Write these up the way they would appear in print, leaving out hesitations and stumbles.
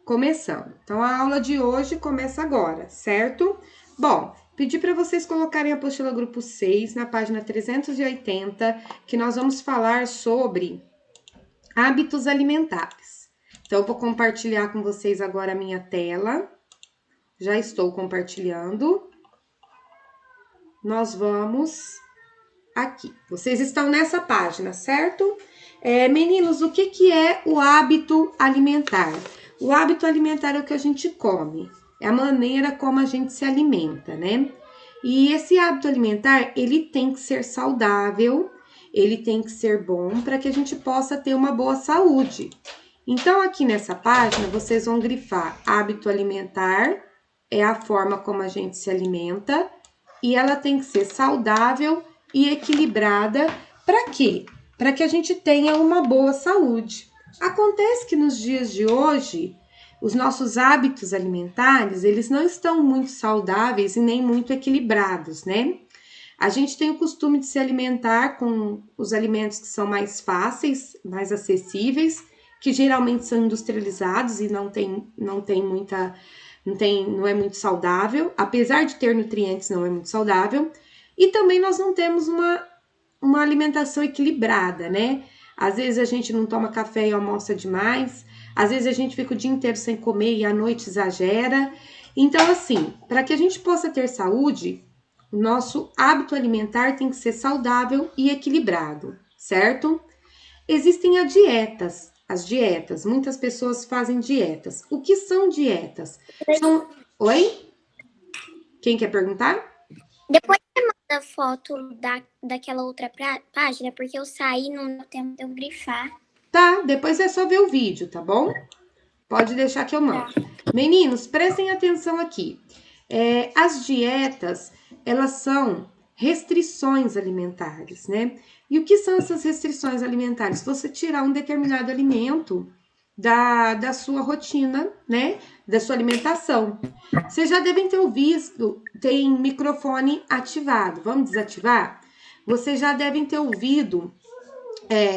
Começando. Então, a aula de hoje começa agora, certo? Bom, pedi para vocês colocarem a apostila grupo 6 na página 380, que nós vamos falar sobre hábitos alimentares. Então, eu vou compartilhar com vocês agora a minha tela. Já estou compartilhando. Nós vamos aqui. Vocês estão nessa página, certo? Meninos, o que é o hábito alimentar? O hábito alimentar é o que a gente come, é a maneira como a gente se alimenta, né? E esse hábito alimentar, ele tem que ser saudável, ele tem que ser bom para que a gente possa ter uma boa saúde. Então, aqui nessa página, vocês vão grifar hábito alimentar, é a forma como a gente se alimenta, e ela tem que ser saudável e equilibrada. Para quê? Para que a gente tenha uma boa saúde. Acontece que nos dias de hoje, os nossos hábitos alimentares, eles não estão muito saudáveis e nem muito equilibrados, né? A gente tem o costume de se alimentar com os alimentos que são mais fáceis, mais acessíveis, que geralmente são industrializados e não é muito saudável, apesar de ter nutrientes, não é muito saudável. E também nós não temos uma alimentação equilibrada, né? Às vezes a gente não toma café e almoça demais, às vezes a gente fica o dia inteiro sem comer e à noite exagera. Então, assim, para que a gente possa ter saúde, o nosso hábito alimentar tem que ser saudável e equilibrado, certo? Existem as dietas. Muitas pessoas fazem dietas. O que são dietas? São... Oi? Quem quer perguntar? Depois você manda foto daquela outra página, porque eu saí não deu tempo de eu grifar. Tá, depois é só ver o vídeo, tá bom? Pode deixar que eu mando. Meninos, prestem atenção aqui. As dietas, elas são restrições alimentares, né? E o que são essas restrições alimentares? Você tirar um determinado alimento da sua rotina, né? Da sua alimentação. Vocês já devem ter ouvido, tem microfone ativado. Vamos desativar? Vocês já devem ter ouvido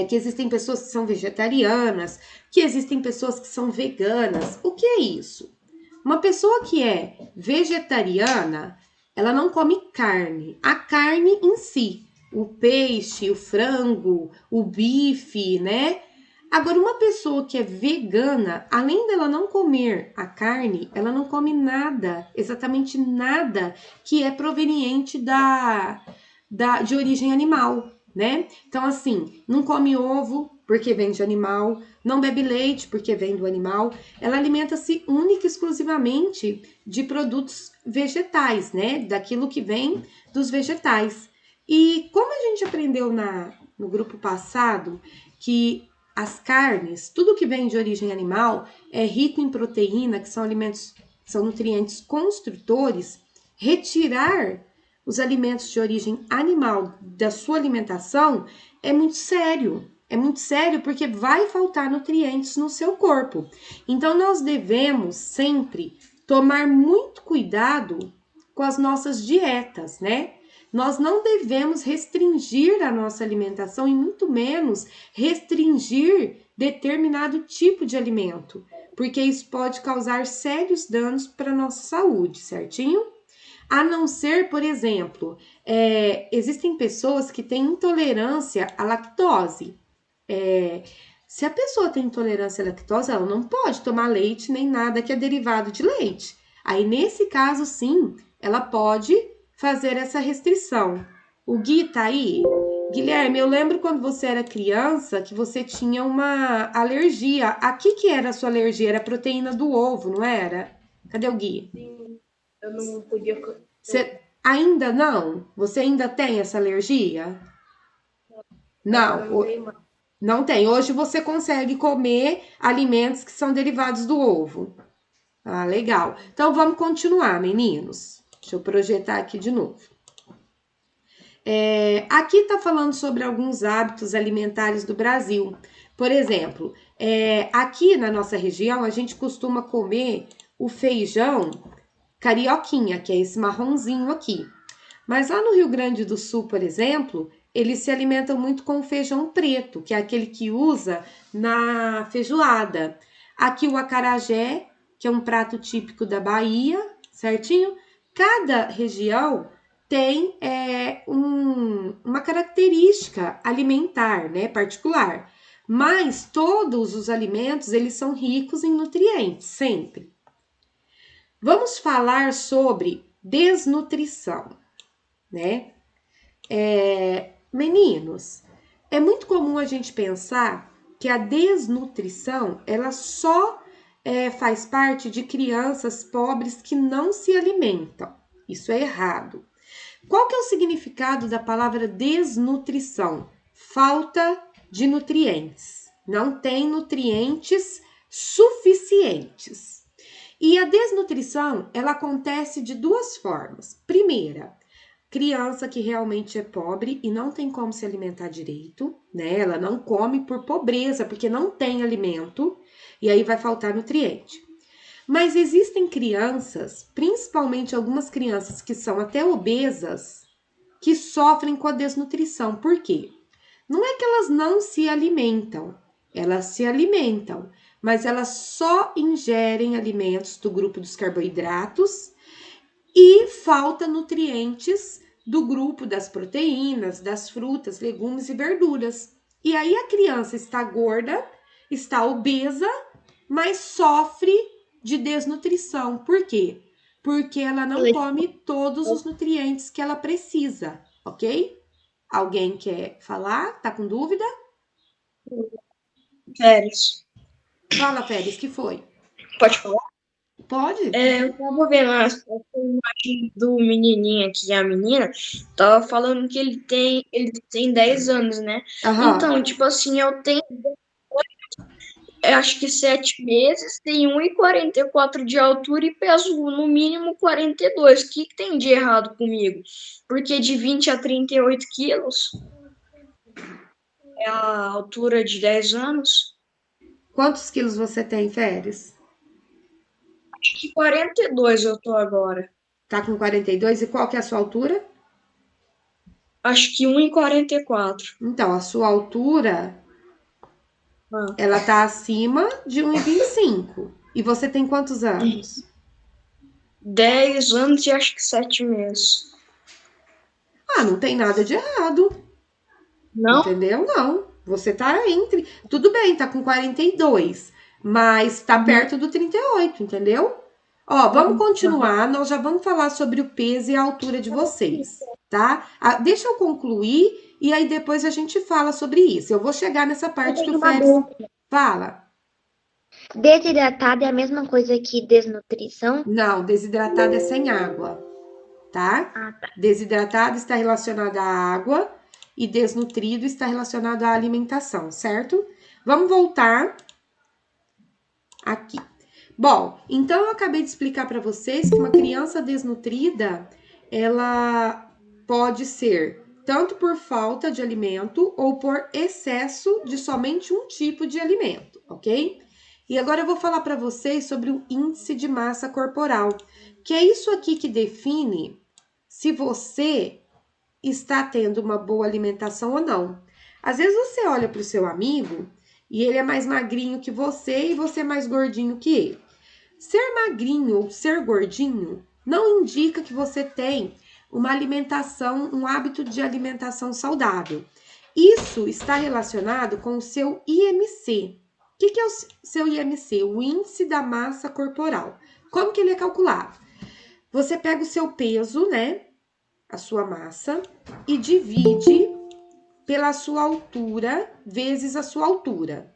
que existem pessoas que são vegetarianas, que existem pessoas que são veganas. O que é isso? Uma pessoa que é vegetariana, ela não come carne. A carne em si, o peixe, o frango, o bife, né? Agora, uma pessoa que é vegana, além dela não comer a carne, ela não come nada, exatamente nada, que é proveniente de origem animal, né? Então, assim, não come ovo porque vem de animal, não bebe leite porque vem do animal, ela alimenta-se única e exclusivamente de produtos vegetais, né? Daquilo que vem dos vegetais. E como a gente aprendeu no grupo passado que as carnes, tudo que vem de origem animal, é rico em proteína, que são alimentos, são nutrientes construtores, retirar os alimentos de origem animal da sua alimentação é muito sério. É muito sério porque vai faltar nutrientes no seu corpo. Então, nós devemos sempre tomar muito cuidado com as nossas dietas, né? Nós não devemos restringir a nossa alimentação e muito menos restringir determinado tipo de alimento, porque isso pode causar sérios danos para a nossa saúde, certinho? A não ser, por exemplo, existem pessoas que têm intolerância à lactose. Se a pessoa tem intolerância à lactose, ela não pode tomar leite nem nada que é derivado de leite. Aí, nesse caso, sim, ela pode fazer essa restrição. O Gui tá aí? Guilherme, eu lembro quando você era criança que você tinha uma alergia. A que era a sua alergia? Era a proteína do ovo, não era? Cadê o Gui? Sim, eu não podia. Você ainda não? Você ainda tem essa alergia? Não, não tem. Hoje você consegue comer alimentos que são derivados do ovo. Ah, legal. Então vamos continuar, meninos. Deixa eu projetar aqui de novo. Aqui está falando sobre alguns hábitos alimentares do Brasil. Por exemplo, aqui na nossa região a gente costuma comer o feijão carioquinha, que é esse marronzinho aqui. Mas lá no Rio Grande do Sul, por exemplo, eles se alimentam muito com o feijão preto, que é aquele que usa na feijoada. Aqui o acarajé que é um prato típico da Bahia, certinho? Cada região tem uma característica alimentar, né, particular. Mas todos os alimentos, eles são ricos em nutrientes, sempre. Vamos falar sobre desnutrição, né? Meninos, é muito comum a gente pensar que a desnutrição, ela só faz parte de crianças pobres que não se alimentam. Isso é errado. Qual que é o significado da palavra desnutrição? Falta de nutrientes. Não tem nutrientes suficientes. E a desnutrição, ela acontece de duas formas. Primeira, criança que realmente é pobre e não tem como se alimentar direito, né? Ela não come por pobreza, porque não tem alimento, e aí vai faltar nutriente. Mas existem crianças, principalmente algumas crianças que são até obesas, que sofrem com a desnutrição. Por quê? Não é que elas não se alimentam, elas se alimentam, mas elas só ingerem alimentos do grupo dos carboidratos e falta nutrientes do grupo das proteínas, das frutas, legumes e verduras. E aí a criança está gorda, está obesa, mas sofre de desnutrição. Por quê? Porque ela não come todos os nutrientes que ela precisa, ok? Alguém quer falar? Tá com dúvida? Férias. Fala, Félix, que foi? Pode falar? Pode? Eu tava vendo a imagem do menininho aqui, a menina, tava falando que ele tem 10 anos, né? Aham. Então, tipo assim, eu tenho, acho que 7 meses, tenho 1,44 de altura e peso no mínimo 42. O que tem de errado comigo? Porque de 20 a 38 quilos é a altura de 10 anos. Quantos quilos você tem, Félix? Acho que 42 eu tô agora. Tá com 42 e qual que é a sua altura? Acho que 1,44. Então, a sua altura, Ah, ela tá acima de 1,25. E você tem quantos anos? 10 anos e acho que 7 meses. Ah, não tem nada de errado, Não? entendeu? Não. Você tá entre. Tudo bem, tá com 42, mas tá perto do 38, entendeu? Ó, vamos continuar. Nós já vamos falar sobre o peso e a altura de vocês, tá? Deixa eu concluir e aí depois a gente fala sobre isso. Eu vou chegar nessa parte que o Félix fala. Desidratado é a mesma coisa que desnutrição? Não, desidratado é sem água, tá? Ah, tá. Desidratado está relacionado à água e desnutrido está relacionado à alimentação, certo? Vamos voltar aqui. Bom, então eu acabei de explicar para vocês que uma criança desnutrida, ela pode ser tanto por falta de alimento ou por excesso de somente um tipo de alimento, ok? E agora eu vou falar para vocês sobre o índice de massa corporal, que é isso aqui que define se você está tendo uma boa alimentação ou não. Às vezes você olha para o seu amigo e ele é mais magrinho que você e você é mais gordinho que ele. Ser magrinho ou ser gordinho não indica que você tem uma alimentação, um hábito de alimentação saudável. Isso está relacionado com o seu IMC. O que é o seu IMC? O índice da massa corporal. Como que ele é calculado? Você pega o seu peso, né? A sua massa e divide pela sua altura vezes a sua altura.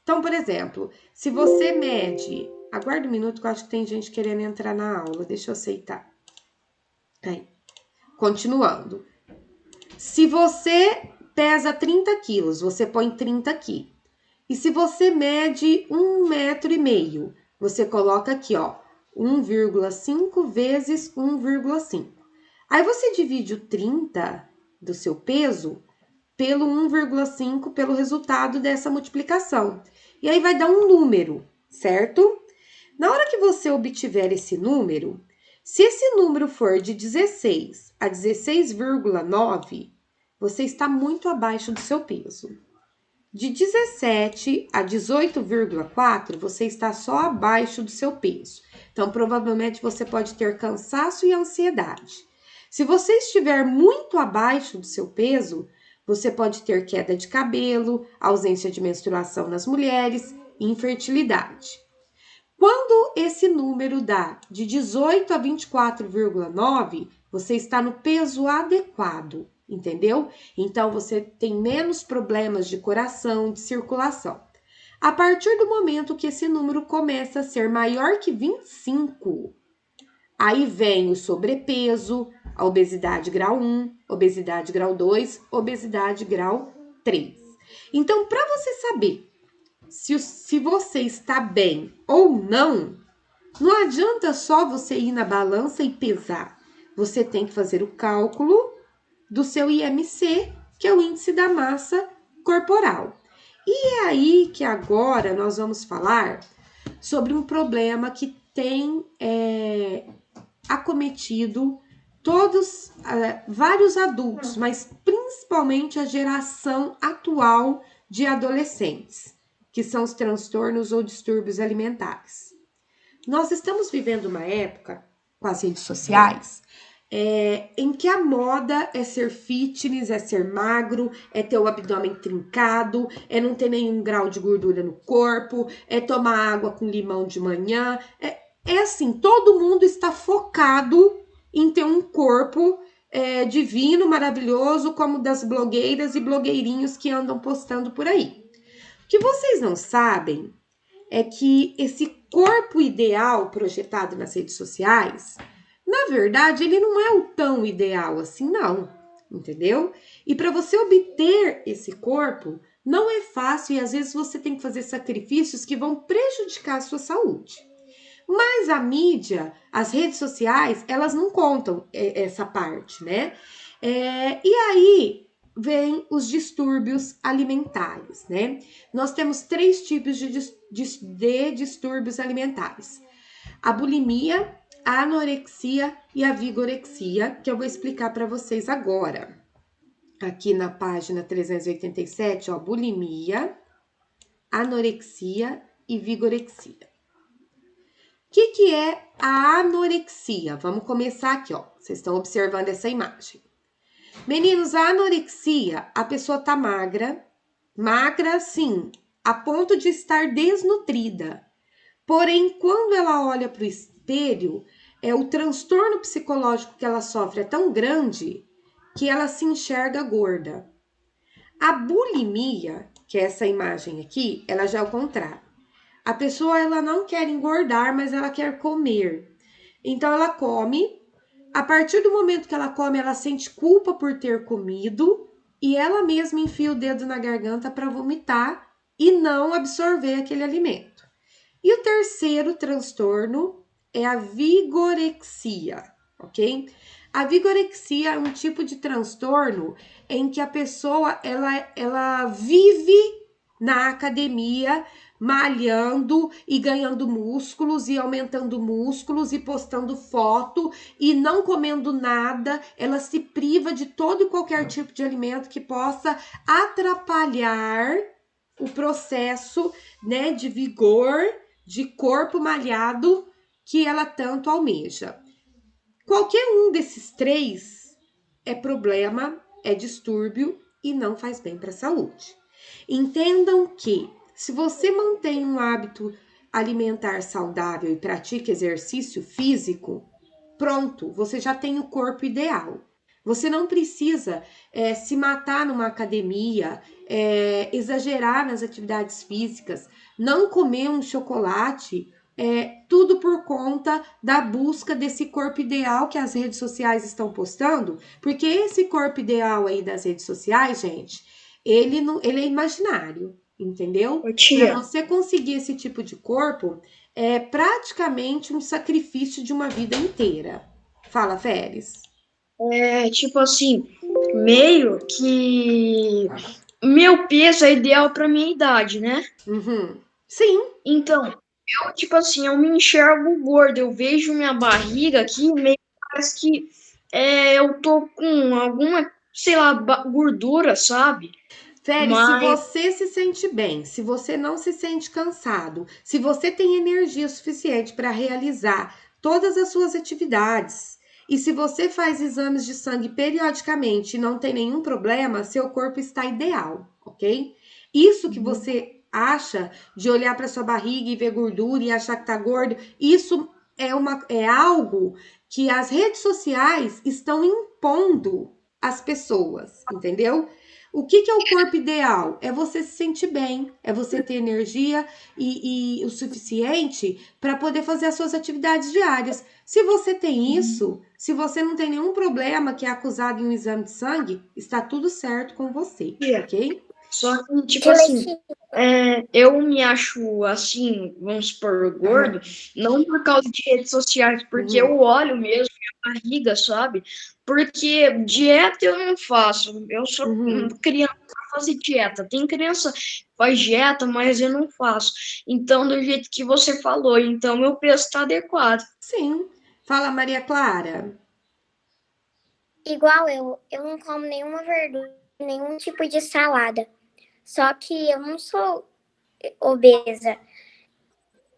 Então, por exemplo, se você mede... Aguarda um minuto que eu acho que tem gente querendo entrar na aula. Deixa eu aceitar. Aí. Continuando. Se você pesa 30 quilos, você põe 30 aqui. E se você mede 1,5 m, você coloca aqui, ó, 1,5 vezes 1,5. Aí você divide o 30 do seu peso pelo 1,5 pelo resultado dessa multiplicação. E aí vai dar um número, certo? Na hora que você obtiver esse número, se esse número for de 16 a 16,9, você está muito abaixo do seu peso. De 17 a 18,4, você está só abaixo do seu peso. Então, provavelmente você pode ter cansaço e ansiedade. Se você estiver muito abaixo do seu peso, você pode ter queda de cabelo, ausência de menstruação nas mulheres e infertilidade. Quando esse número dá de 18 a 24,9, você está no peso adequado, entendeu? Então você tem menos problemas de coração, de circulação. A partir do momento que esse número começa a ser maior que 25, aí vem o sobrepeso, a obesidade grau 1, obesidade grau 2, obesidade grau 3. Então, para você saber se você está bem ou não, não adianta só você ir na balança e pesar. Você tem que fazer o cálculo do seu IMC, que é o índice da massa corporal. E é aí que agora nós vamos falar sobre um problema que tem acometido vários adultos, mas principalmente a geração atual de adolescentes, que são os transtornos ou distúrbios alimentares. Nós estamos vivendo uma época, com as redes sociais, em que a moda é ser fitness, é ser magro, é ter o abdômen trincado, é não ter nenhum grau de gordura no corpo, é tomar água com limão de manhã. É assim, todo mundo está focado em ter um corpo divino, maravilhoso, como das blogueiras e blogueirinhos que andam postando por aí. O que vocês não sabem é que esse corpo ideal projetado nas redes sociais, na verdade, ele não é o tão ideal assim, não, entendeu? E para você obter esse corpo, não é fácil e às vezes você tem que fazer sacrifícios que vão prejudicar a sua saúde. Mas a mídia, as redes sociais, elas não contam essa parte, né? E aí vem os distúrbios alimentares, né? Nós temos 3 tipos de distúrbios alimentares: a bulimia, a anorexia e a vigorexia, que eu vou explicar para vocês agora. Aqui na página 387, ó, bulimia, anorexia e vigorexia. O que é a anorexia? Vamos começar aqui, ó. Vocês estão observando essa imagem. Meninos, a anorexia, a pessoa tá magra, sim, a ponto de estar desnutrida. Porém, quando ela olha para o espelho, o transtorno psicológico que ela sofre é tão grande que ela se enxerga gorda. A bulimia, que é essa imagem aqui, ela já é o contrário. A pessoa, ela não quer engordar, mas ela quer comer. Então, ela come. A partir do momento que ela come, ela sente culpa por ter comido e ela mesma enfia o dedo na garganta para vomitar e não absorver aquele alimento. E o terceiro transtorno é a vigorexia, ok? A vigorexia é um tipo de transtorno em que a pessoa, ela vive na academia, malhando e ganhando músculos e aumentando músculos e postando foto e não comendo nada. Ela se priva de todo e qualquer tipo de alimento que possa atrapalhar o processo, né, de vigor, de corpo malhado que ela tanto almeja. Qualquer um desses 3 é problema, é distúrbio e não faz bem para a saúde. Entendam que se você mantém um hábito alimentar saudável e pratica exercício físico, pronto, você já tem o corpo ideal. Você não precisa se matar numa academia, exagerar nas atividades físicas, não comer um chocolate, tudo por conta da busca desse corpo ideal que as redes sociais estão postando, porque esse corpo ideal aí das redes sociais, gente, ele é imaginário, entendeu? Para você conseguir esse tipo de corpo, é praticamente um sacrifício de uma vida inteira. Fala, Félix. Tipo assim, meio que meu peso é ideal para minha idade, né? Uhum. Sim. Então, eu, tipo assim, eu me enxergo gorda, eu vejo minha barriga aqui, meio que parece que eu tô com alguma, sei lá, gordura, sabe? Félix, se Mas você se sente bem, se você não se sente cansado, se você tem energia suficiente para realizar todas as suas atividades, e se você faz exames de sangue periodicamente e não tem nenhum problema, seu corpo está ideal, ok? Isso que você acha de olhar para sua barriga e ver gordura e achar que tá gordo, isso é algo que as redes sociais estão impondo às pessoas, entendeu? O que é o corpo ideal? É você se sentir bem, é você ter energia e o suficiente para poder fazer as suas atividades diárias. Se você tem isso, se você não tem nenhum problema que é acusado em um exame de sangue, está tudo certo com você, ok? só que, tipo Que assim, leite. eu me acho assim, vamos supor, gordo, não por causa de redes sociais, porque Uhum. eu olho mesmo minha barriga, sabe? Porque dieta eu não faço. Eu sou Uhum. criança pra fazer dieta. Tem criança que faz dieta, mas eu não faço. Então, do jeito que você falou, então meu peso está adequado. Sim. Fala, Maria Clara. Igual eu não como nenhuma verdura, nenhum tipo de salada. Só que eu não sou obesa.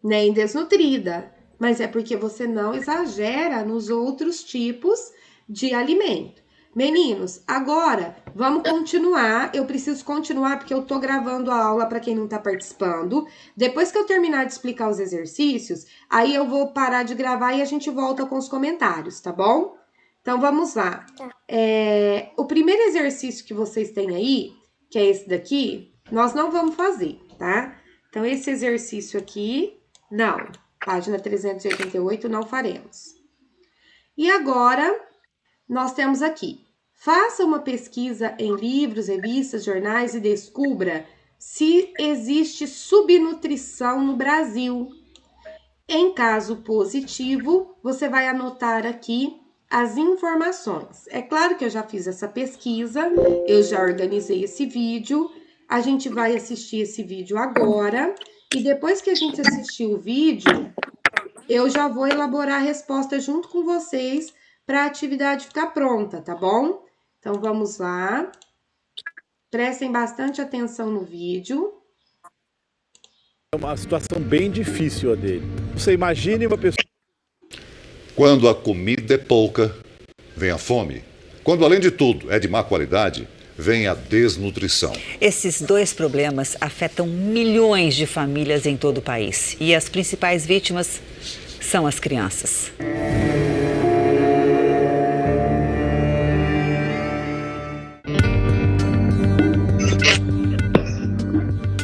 Nem desnutrida, mas é porque você não exagera nos outros tipos de alimento. Meninos, agora vamos continuar. Eu preciso continuar porque eu tô gravando a aula para quem não tá participando. Depois que eu terminar de explicar os exercícios, aí eu vou parar de gravar e a gente volta com os comentários, tá bom? Então vamos lá. Tá. O primeiro exercício que vocês têm aí, que é esse daqui, nós não vamos fazer, tá? Então, esse exercício aqui, não. Página 388, não faremos. E agora, nós temos aqui. Faça uma pesquisa em livros, revistas, jornais e descubra se existe subnutrição no Brasil. Em caso positivo, você vai anotar aqui as informações. É claro que eu já fiz essa pesquisa, eu já organizei esse vídeo. A gente vai assistir esse vídeo agora. E depois que a gente assistir o vídeo, eu já vou elaborar a resposta junto com vocês para a atividade ficar pronta, tá bom? Então vamos lá. Prestem bastante atenção no vídeo. É uma situação bem difícil a dele. Você imagine uma pessoa... Quando a comida é pouca, vem a fome. Quando, além de tudo, é de má qualidade, vem a desnutrição. Esses dois problemas afetam milhões de famílias em todo o país. E as principais vítimas são as crianças.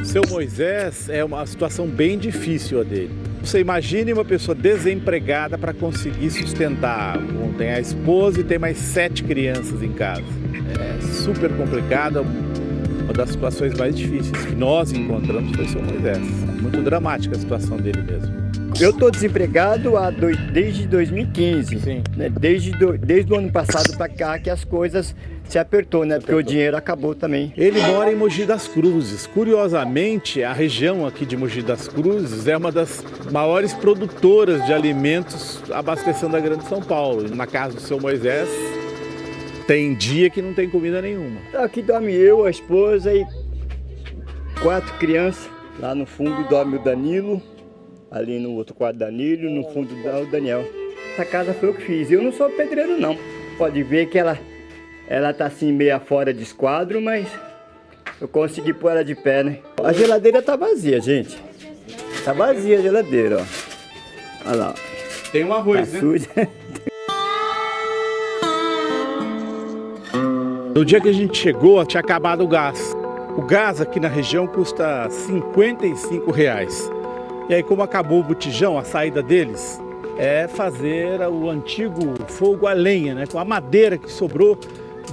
Seu Moisés é uma situação bem difícil a dele. Você imagine uma pessoa desempregada para conseguir sustentar. Bom, tem a esposa e tem mais 7 crianças em casa. É super complicado, uma das situações mais difíceis que nós encontramos foi o seu Moisés. Muito dramática a situação dele mesmo. Eu estou desempregado desde 2015, Sim. né? Desde o ano passado para cá que as coisas se apertou, né? Porque o dinheiro acabou também. Ele mora em Mogi das Cruzes. Curiosamente, a região aqui de Mogi das Cruzes é uma das maiores produtoras de alimentos abastecendo a Grande São Paulo. Na casa do seu Moisés, tem dia que não tem comida nenhuma. Aqui dorme eu, a esposa e 4 crianças. Lá no fundo dorme o Danilo, ali no outro quarto Danilo, no fundo o Daniel. Essa casa foi eu que fiz. Eu não sou pedreiro não. Pode ver que ela tá assim meia fora de esquadro, mas eu consegui pôr ela de pé, né? A geladeira tá vazia, gente. Tá vazia a geladeira, ó. Olha lá. Tem um arroz, Tá suja. No dia que a gente chegou, tinha acabado o gás. O gás aqui na região custa R$55. E aí, como acabou o botijão, a saída deles é fazer o antigo fogo a lenha, né? Com a madeira que sobrou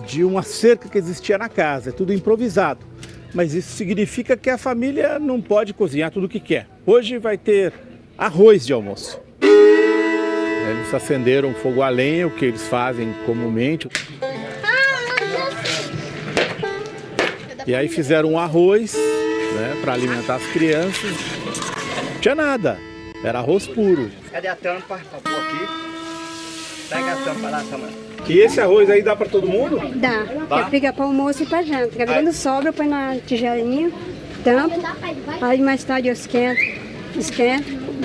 de uma cerca que existia na casa. É tudo improvisado. Mas isso significa que a família não pode cozinhar tudo o que quer. Hoje vai ter arroz de almoço. Eles acenderam fogo a lenha, o que eles fazem comumente. E aí fizeram um arroz, né, para alimentar as crianças. Não tinha nada, era arroz puro. Cadê a tampa? Pra pôr aqui. Pega a tampa lá, Samanta. E esse arroz aí dá para todo mundo? Dá. Fica para almoço e para janta. Quando sobra, eu ponho na tigelinha, tampo. Aí mais tarde eu esquento,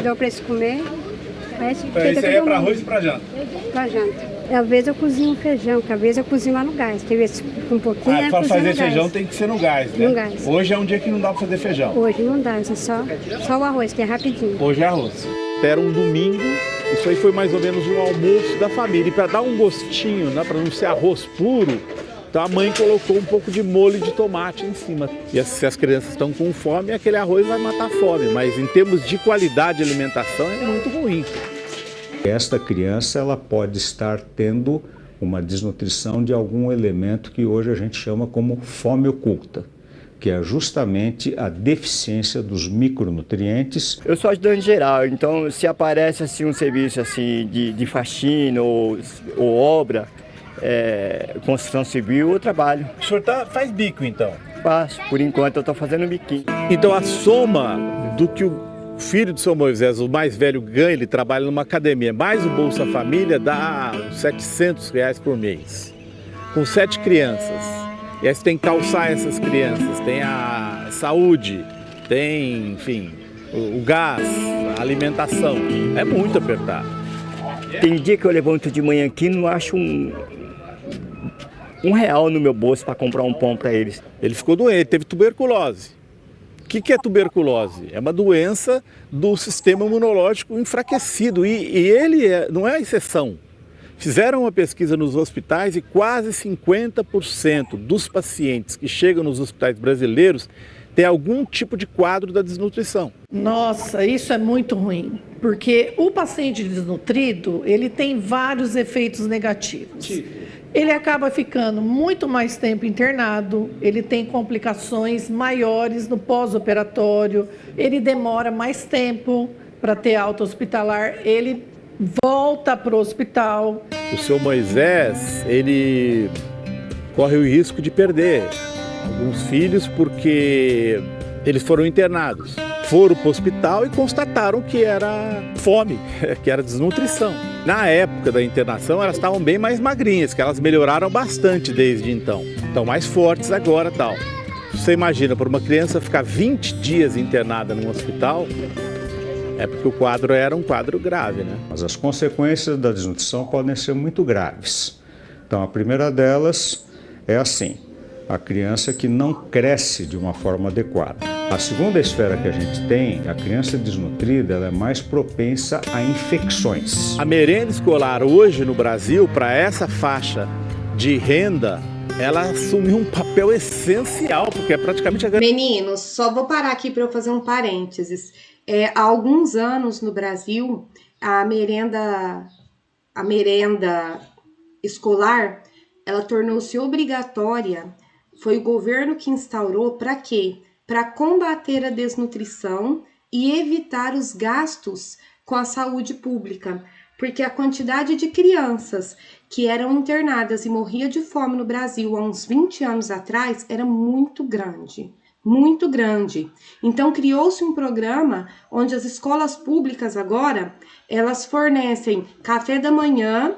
dou para eles comer. Isso aí é para arroz e para janta? Para janta. Às vezes eu cozinho feijão, às vezes eu cozinho lá no gás. Tem vezes com um pouquinho. Para fazer feijão tem que ser no gás, né? No gás. Hoje é um dia que não dá para fazer feijão. Hoje não dá, é só o arroz, que é rapidinho. Hoje é arroz. Era um domingo, isso aí foi mais ou menos um almoço da família. E para dar um gostinho, né, para não ser arroz puro, então a mãe colocou um pouco de molho de tomate em cima. E se as crianças estão com fome, aquele arroz vai matar a fome. Mas em termos de qualidade de alimentação, é muito ruim. Esta criança ela pode estar tendo uma desnutrição de algum elemento que hoje a gente chama como fome oculta, que é justamente a deficiência dos micronutrientes. Eu sou ajudante geral, então se aparece assim, um serviço assim, de faxina ou obra, construção civil, eu trabalho. O senhor faz bico então? Faço, por enquanto eu estou fazendo biquinho. Então a soma do que o filho do seu Moisés, o mais velho, ganha, ele trabalha numa academia, mais o Bolsa Família dá uns R$700 por mês, com 7 crianças. E aí você tem que calçar essas crianças, tem a saúde, tem, enfim, o gás, a alimentação. É muito apertado. Tem dia que eu levanto de manhã aqui e não acho um real no meu bolso para comprar um pão para eles. Ele ficou doente, teve tuberculose. O que é tuberculose? É uma doença do sistema imunológico enfraquecido e ele não é a exceção. Fizeram uma pesquisa nos hospitais e quase 50% dos pacientes que chegam nos hospitais brasileiros têm algum tipo de quadro da desnutrição. Nossa, isso é muito ruim, porque o paciente desnutrido, ele tem vários efeitos negativos. Ele acaba ficando muito mais tempo internado, ele tem complicações maiores no pós-operatório, ele demora mais tempo para ter alta hospitalar, ele volta para o hospital. O seu Moisés, ele corre o risco de perder alguns filhos porque eles foram internados. Foram para o hospital e constataram que era fome, que era desnutrição. Na época da internação, elas estavam bem mais magrinhas, que elas melhoraram bastante desde então. Estão mais fortes agora e tal. Você imagina, para uma criança ficar 20 dias internada num hospital, é porque o quadro era um quadro grave, né? Mas as consequências da desnutrição podem ser muito graves. Então, a primeira delas é assim: a criança que não cresce de uma forma adequada. A segunda esfera que a gente tem, a criança desnutrida, ela é mais propensa a infecções. A merenda escolar hoje no Brasil, para essa faixa de renda, ela assumiu um papel essencial, porque é praticamente a... Meninos, só vou parar aqui para eu fazer um parênteses. Há alguns anos no Brasil, a merenda escolar, ela tornou-se obrigatória. Foi o governo que instaurou para quê? Para combater a desnutrição e evitar os gastos com a saúde pública, porque a quantidade de crianças que eram internadas e morriam de fome no Brasil há uns 20 anos atrás era muito grande. Muito grande. Então criou-se um programa onde as escolas públicas agora, elas fornecem café da manhã,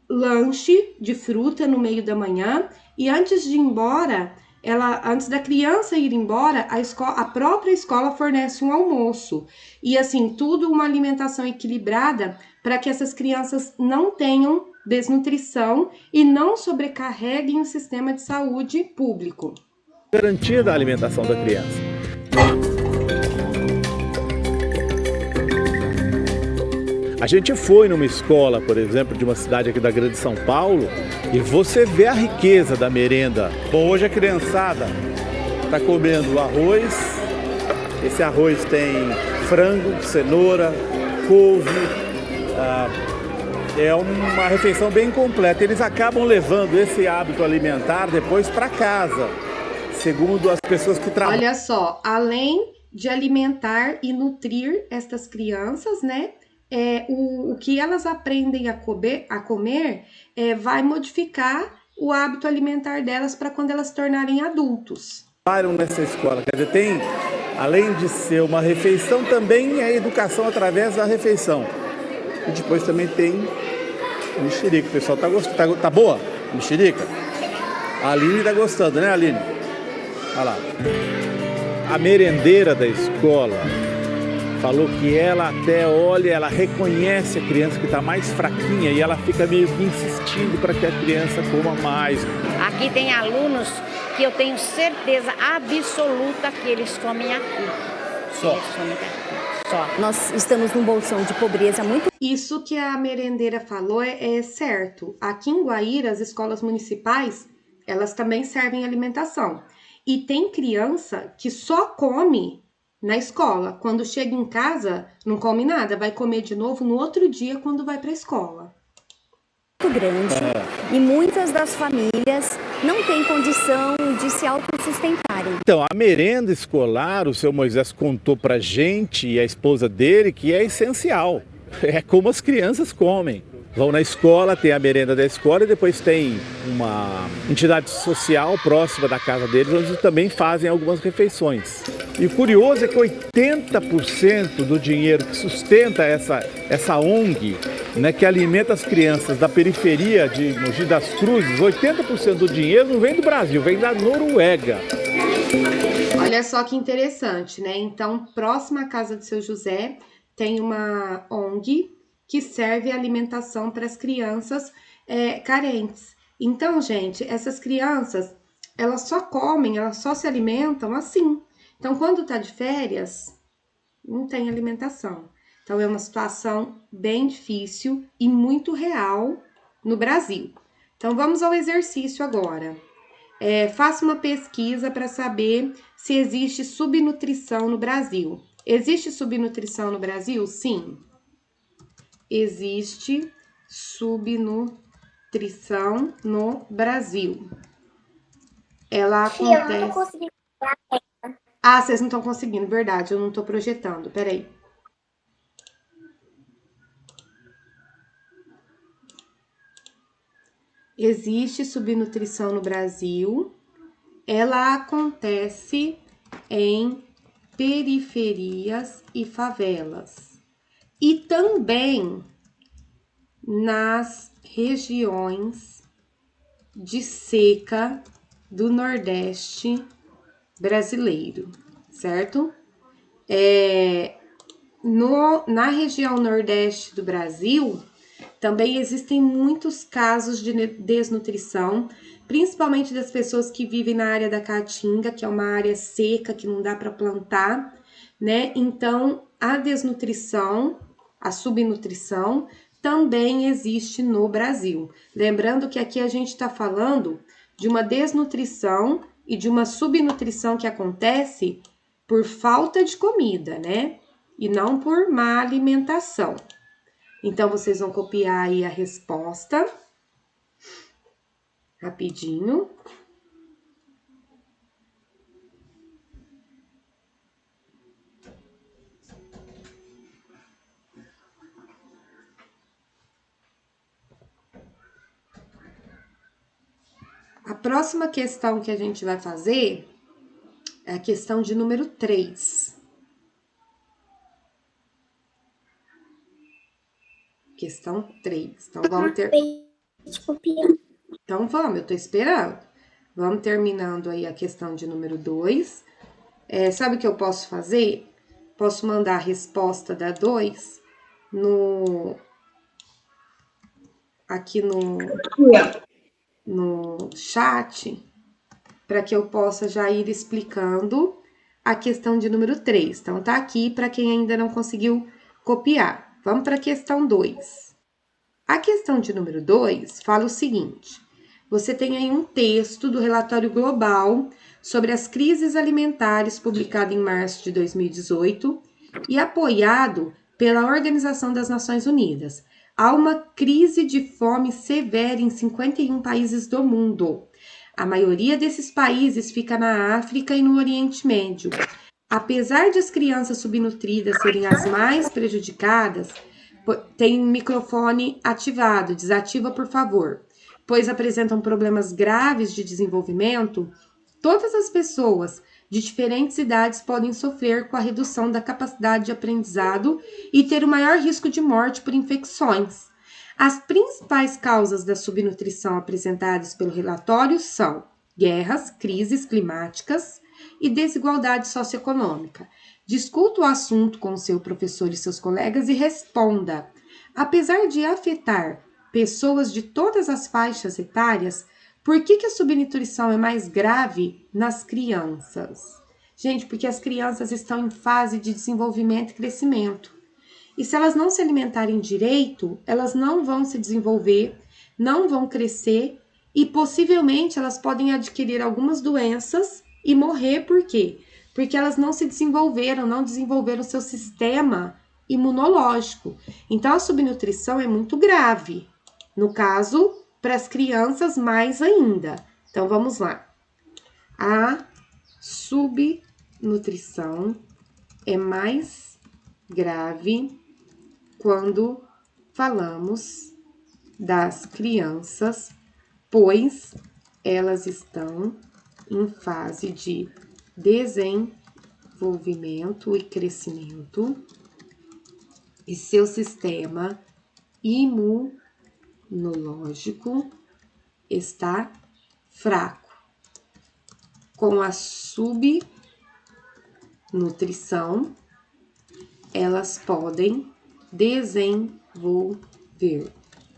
lanche de fruta no meio da manhã, e antes de ir embora, antes da criança ir embora, a própria escola fornece um almoço. E assim, tudo uma alimentação equilibrada para que essas crianças não tenham desnutrição e não sobrecarreguem o sistema de saúde público. Garantia da alimentação da criança. A gente foi numa escola, por exemplo, de uma cidade aqui da Grande São Paulo, e você vê a riqueza da merenda. Bom, hoje a criançada está comendo arroz. Esse arroz tem frango, cenoura, couve. É uma refeição bem completa. Eles acabam levando esse hábito alimentar depois para casa, segundo as pessoas que trabalham. Olha só, além de alimentar e nutrir estas crianças, né? O que elas aprendem a comer vai modificar o hábito alimentar delas para quando elas se tornarem adultos. Trabalham nessa escola, quer dizer, tem, além de ser uma refeição, também é educação através da refeição. E depois também tem Mexerica, o pessoal tá gostando. Tá boa? Mexerica? A Aline tá gostando, né, Aline? Olha lá. A merendeira da escola falou que ela até olha, ela reconhece a criança que está mais fraquinha e ela fica meio que insistindo para que a criança coma mais. Aqui tem alunos que eu tenho certeza absoluta que eles comem aqui. Só. Eles comem aqui. Só. Nós estamos num bolsão de pobreza muito... Isso que a merendeira falou é certo. Aqui em Guaíra, as escolas municipais, elas também servem alimentação. E tem criança que só come na escola. Quando chega em casa, não come nada. Vai comer de novo no outro dia quando vai para a escola. Muito grande. E muitas das famílias não têm condição de se autossustentarem. Então, a merenda escolar, o seu Moisés contou pra gente e a esposa dele que é essencial. É como as crianças comem. Vão na escola, tem a merenda da escola e depois tem uma entidade social próxima da casa deles, onde também fazem algumas refeições. E o curioso é que 80% do dinheiro que sustenta essa ONG, né, que alimenta as crianças da periferia de Mogi das Cruzes, 80% do dinheiro não vem do Brasil, vem da Noruega. Olha só que interessante, né? Então, próxima à casa do seu José, tem uma ONG que serve alimentação para as crianças carentes. Então, gente, essas crianças, elas só comem, elas só se alimentam assim. Então, quando tá de férias, não tem alimentação. Então, é uma situação bem difícil e muito real no Brasil. Então, vamos ao exercício agora. Faça uma pesquisa para saber se existe subnutrição no Brasil. Existe subnutrição no Brasil? Sim. Existe subnutrição no Brasil. Ela acontece... Eu não tô conseguindo. Ah, vocês não estão conseguindo, verdade, eu não tô projetando, peraí. Existe subnutrição no Brasil. Ela acontece em periferias e favelas. E também nas regiões de seca do Nordeste brasileiro, certo? Na região Nordeste do Brasil, também existem muitos casos de desnutrição, principalmente das pessoas que vivem na área da Caatinga, que é uma área seca, que não dá para plantar, né? Então, a desnutrição, a subnutrição, também existe no Brasil. Lembrando que aqui a gente está falando de uma desnutrição e de uma subnutrição que acontece por falta de comida, né? E não por má alimentação. Então, vocês vão copiar aí a resposta. Rapidinho. A próxima questão que a gente vai fazer é a questão de número 3. Questão 3. Então, vamos ter... Então, vamos, eu tô esperando. Vamos terminando aí a questão de número 2. Sabe o que eu posso fazer? Posso mandar a resposta da 2 aqui no chat, para que eu possa já ir explicando a questão de número 3. Então, tá aqui para quem ainda não conseguiu copiar. Vamos para a questão 2. A questão de número 2 fala o seguinte: você tem aí um texto do relatório global sobre as crises alimentares, publicado em março de 2018 e apoiado pela Organização das Nações Unidas. Há uma crise de fome severa em 51 países do mundo. A maioria desses países fica na África e no Oriente Médio. Apesar de as crianças subnutridas serem as mais prejudicadas, tem microfone ativado, desativa por favor, pois apresentam problemas graves de desenvolvimento, todas as pessoas de diferentes idades podem sofrer com a redução da capacidade de aprendizado e ter o maior risco de morte por infecções. As principais causas da subnutrição apresentadas pelo relatório são guerras, crises climáticas e desigualdade socioeconômica. Discuta o assunto com seu professor e seus colegas e responda. Apesar de afetar pessoas de todas as faixas etárias, por que a subnutrição é mais grave nas crianças? Gente, porque as crianças estão em fase de desenvolvimento e crescimento. E se elas não se alimentarem direito, elas não vão se desenvolver, não vão crescer e possivelmente elas podem adquirir algumas doenças e morrer. Por quê? Porque elas não se desenvolveram, não desenvolveram o seu sistema imunológico. Então, a subnutrição é muito grave. No caso, para as crianças, mais ainda. Então, vamos lá. A subnutrição é mais grave quando falamos das crianças, pois elas estão em fase de desenvolvimento e crescimento e seu sistema imunológico está fraco. Com a subnutrição, elas podem desenvolver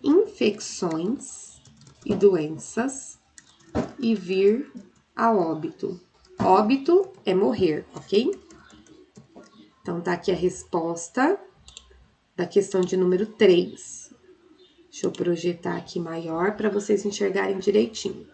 infecções e doenças e vir a óbito. Óbito é morrer, ok? Então, tá aqui a resposta da questão de número 3. Deixa eu projetar aqui maior para vocês enxergarem direitinho.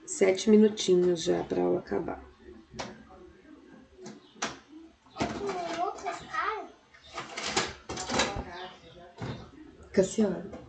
Sete minutinhos já para a aula acabar. Cassiano.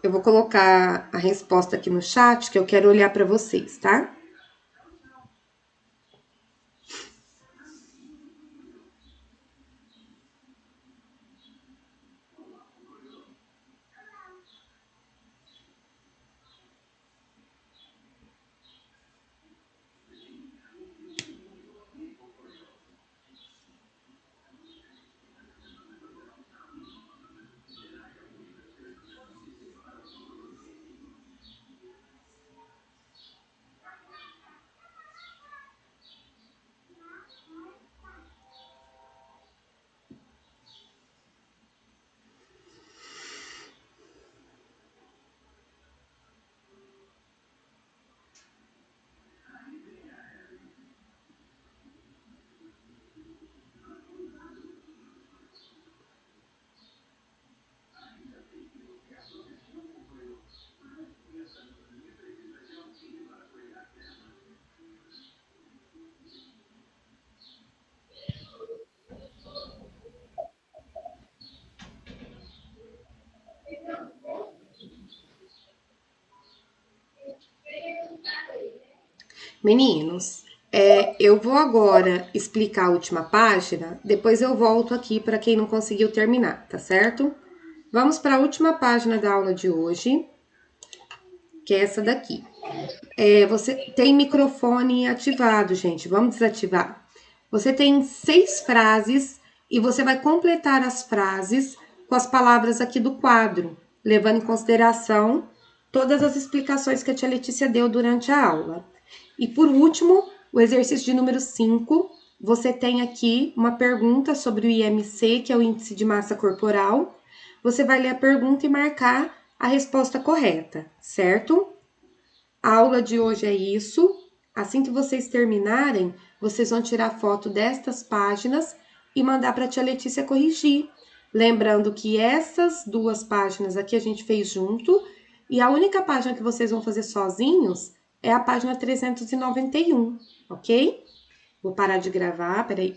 Eu vou colocar a resposta aqui no chat, que eu quero olhar para vocês, tá? Meninos, eu vou agora explicar a última página, depois eu volto aqui para quem não conseguiu terminar, tá certo? Vamos para a última página da aula de hoje, que é essa daqui. Você tem microfone ativado, gente, vamos desativar. Você tem 6 frases e você vai completar as frases com as palavras aqui do quadro, levando em consideração todas as explicações que a tia Letícia deu durante a aula. E por último, o exercício de número 5, você tem aqui uma pergunta sobre o IMC, que é o Índice de Massa Corporal. Você vai ler a pergunta e marcar a resposta correta, certo? A aula de hoje é isso. Assim que vocês terminarem, vocês vão tirar foto destas páginas e mandar para a tia Letícia corrigir. Lembrando que essas 2 páginas aqui a gente fez junto E a única página que vocês vão fazer sozinhos é a página 391, ok? Vou parar de gravar, peraí.